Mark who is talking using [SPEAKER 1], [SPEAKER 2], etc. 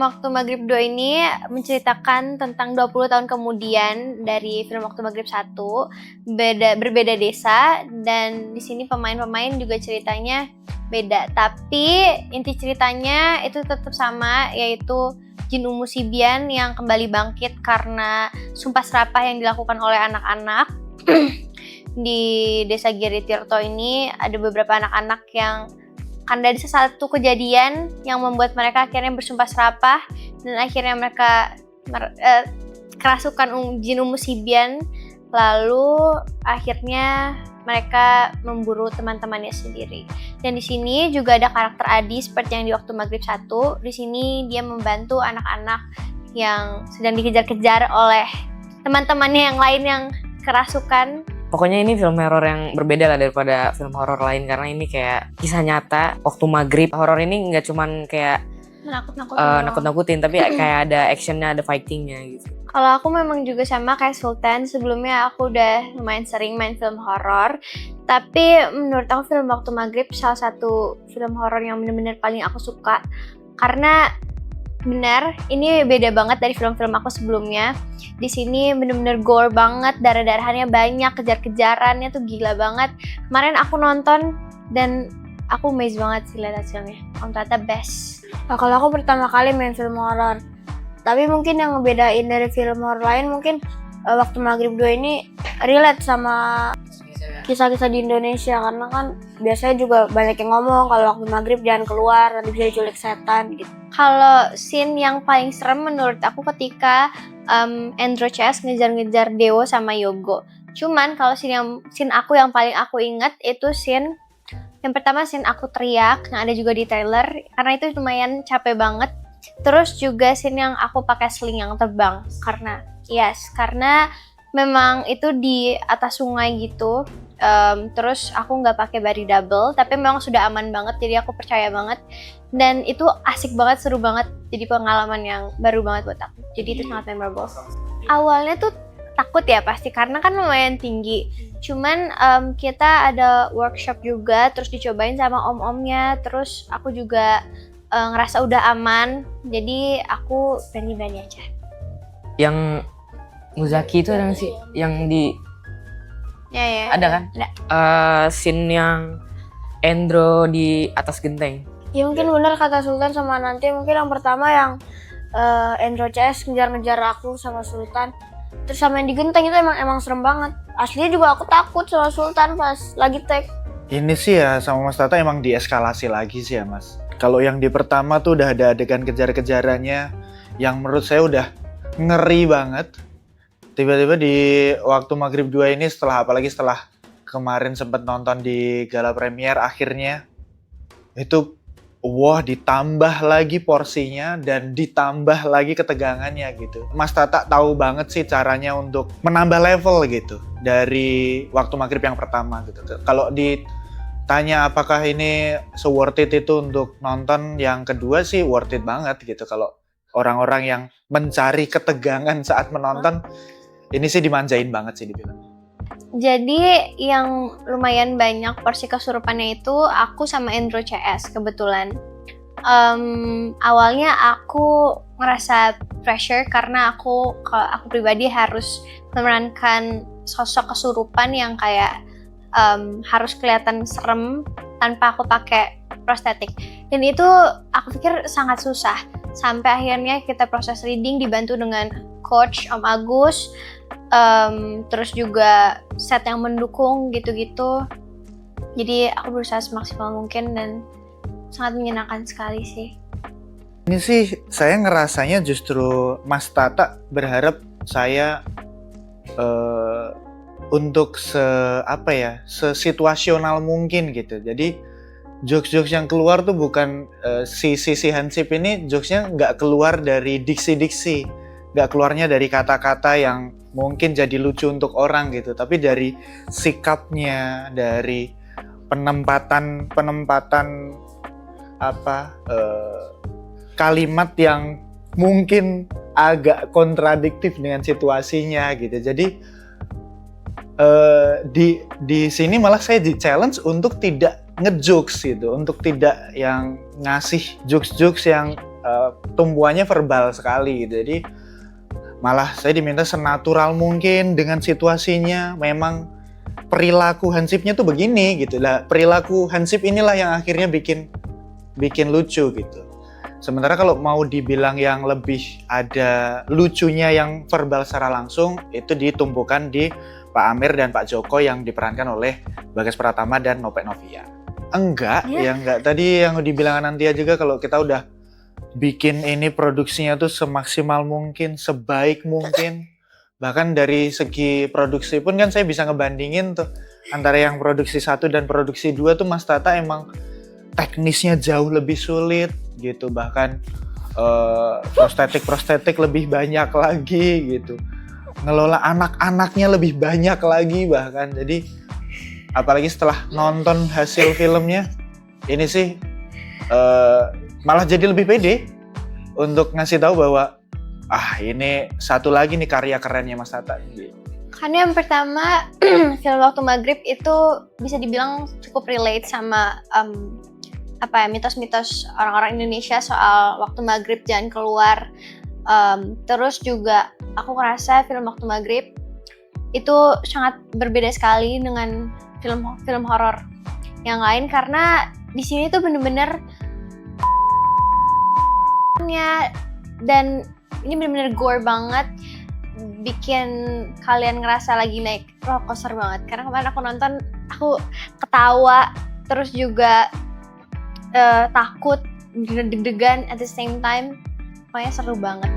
[SPEAKER 1] Waktu Maghrib 2 ini menceritakan tentang 20 tahun kemudian dari film Waktu Maghrib 1, berbeda desa, dan di sini pemain-pemain juga ceritanya beda. Tapi inti ceritanya itu tetap sama, yaitu Jin Umu Sibian yang kembali bangkit karena sumpah serapah yang dilakukan oleh anak-anak. Di desa Giri Tirto ini ada beberapa anak-anak yang karena dari satu kejadian yang membuat mereka akhirnya bersumpah serapah dan akhirnya mereka kerasukan Jin Umu Sibian, lalu akhirnya mereka memburu teman-temannya sendiri. Dan di sini juga ada karakter Adi seperti yang di Waktu Maghrib 1. Di sini dia membantu anak-anak yang sedang dikejar-kejar oleh teman-temannya yang lain yang kerasukan.
[SPEAKER 2] Pokoknya ini film horor yang berbeda lah daripada film horor lain karena ini kayak kisah nyata. Waktu Maghrib horor ini nggak cuman kayak nakut-nakutin tapi kayak ada actionnya, ada fightingnya gitu.
[SPEAKER 1] Kalau aku memang juga sama kayak Sultan, sebelumnya aku udah lumayan sering main film horor, tapi menurut aku film Waktu Maghrib salah satu film horor yang benar-benar paling aku suka karena benar, ini beda banget dari film-film aku sebelumnya. Di sini bener-bener gore banget, darah-darahannya banyak, kejar-kejarannya tuh gila banget. Kemarin aku nonton dan aku amazed banget sih lihat hasilnya. Ternyata best.
[SPEAKER 3] Nah, kalau aku pertama kali main film horor, tapi mungkin yang ngebedain dari film horor lain mungkin Waktu Maghrib 2 ini relate sama kisah-kisah di Indonesia karena kan biasanya juga banyak yang ngomong kalau waktu maghrib jangan keluar nanti bisa diculik setan gitu.
[SPEAKER 1] Kalau scene yang paling serem menurut aku ketika Andrew Chess ngejar-ngejar Dewo sama Yogo. Cuman kalau scene aku yang paling aku ingat itu scene yang pertama, scene aku teriak yang ada juga di trailer karena itu lumayan capek banget. Terus juga scene yang aku pakai sling yang terbang karena memang itu di atas sungai gitu. Terus aku nggak pakai body double, tapi memang sudah aman banget, jadi aku percaya banget. Dan itu asik banget, seru banget, jadi pengalaman yang baru banget buat aku. Jadi itu sangat memorable. Awalnya tuh takut ya pasti, karena kan lumayan tinggi. Cuman kita ada workshop juga, terus dicobain sama om-omnya, terus aku juga ngerasa udah aman, jadi aku berani-berani aja.
[SPEAKER 2] Yang Muzaki itu ada nggak sih? Yang di
[SPEAKER 1] Ya.
[SPEAKER 2] Ada kan?
[SPEAKER 1] Ada.
[SPEAKER 2] Scene yang Endro di atas genteng.
[SPEAKER 3] Ya mungkin benar kata Sultan sama nanti mungkin yang pertama yang Andrew CS ngejar-ngejar aku sama Sultan. Terus sama yang di genteng itu emang serem banget. Aslinya juga aku takut sama Sultan pas lagi take.
[SPEAKER 4] Ini sih ya sama Mas Tata emang dieskalasi lagi sih ya Mas. Kalau yang di pertama tuh udah ada adegan kejar-kejarannya yang menurut saya udah ngeri banget. Tiba-tiba di Waktu Maghrib 2 ini apalagi setelah kemarin sempat nonton di gala premier akhirnya itu wah ditambah lagi porsinya dan ditambah lagi ketegangannya gitu. Mas Tata tahu banget sih caranya untuk menambah level gitu dari Waktu Maghrib yang pertama gitu. Kalau ditanya apakah ini se-worth it itu untuk nonton yang kedua sih worth it banget gitu. Kalau orang-orang yang mencari ketegangan saat menonton ini sih dimanjain banget sih di film.
[SPEAKER 1] Jadi yang lumayan banyak porsi kesurupannya itu aku sama Andrew CS kebetulan. Awalnya aku ngerasa pressure karena aku pribadi harus memerankan sosok kesurupan yang kayak harus kelihatan serem tanpa aku pakai prostetik. Dan itu aku pikir sangat susah. Sampai akhirnya kita proses reading dibantu dengan coach Om Agus, terus juga set yang mendukung gitu-gitu. Jadi aku berusaha semaksimal mungkin dan sangat menyenangkan sekali sih.
[SPEAKER 4] Ini sih saya ngerasanya justru Mas Tata berharap saya untuk sesituasional mungkin gitu. Jadi jokes-jokes yang keluar tuh bukan si Hansip ini jokesnya nggak keluar dari diksi-diksi, nggak keluarnya dari kata-kata yang mungkin jadi lucu untuk orang gitu, tapi dari sikapnya, dari penempatan kalimat yang mungkin agak kontradiktif dengan situasinya gitu. Jadi di sini malah saya di challenge untuk tidak ngejokes gitu, untuk tidak yang ngasih jokes-jokes yang tumbuhannya verbal sekali gitu. Jadi malah saya diminta senatural mungkin dengan situasinya. Memang perilaku Hansipnya tuh begini gitu lah. Perilaku Hansip inilah yang akhirnya bikin lucu gitu. Sementara kalau mau dibilang yang lebih ada lucunya yang verbal secara langsung, itu ditumpukan di Pak Amir dan Pak Joko yang diperankan oleh Bagas Pratama dan Nopek Novia. Enggak. Tadi yang dibilang Nantia juga, kalau kita udah bikin ini produksinya tuh semaksimal mungkin, sebaik mungkin. Bahkan dari segi produksi pun kan saya bisa ngebandingin tuh antara yang produksi 1 dan produksi 2 tuh Mas Tata emang teknisnya jauh lebih sulit gitu, bahkan prostetik lebih banyak lagi gitu, ngelola anak-anaknya lebih banyak lagi bahkan. Jadi apalagi setelah nonton hasil filmnya ini sih malah jadi lebih pede untuk ngasih tahu bahwa ini satu lagi nih karya kerennya Mas Tata.
[SPEAKER 1] Karena yang pertama film Waktu Maghrib itu bisa dibilang cukup relate sama mitos-mitos orang-orang Indonesia soal waktu maghrib jangan keluar. Terus juga aku ngerasa film Waktu Maghrib itu sangat berbeda sekali dengan film horor yang lain, karena di sini tuh bener-bener dan ini bener-bener gore banget, bikin kalian ngerasa lagi naik roller coaster banget. Karena kemarin aku nonton, aku ketawa terus juga takut, deg-degan at the same time. Pokoknya seru banget.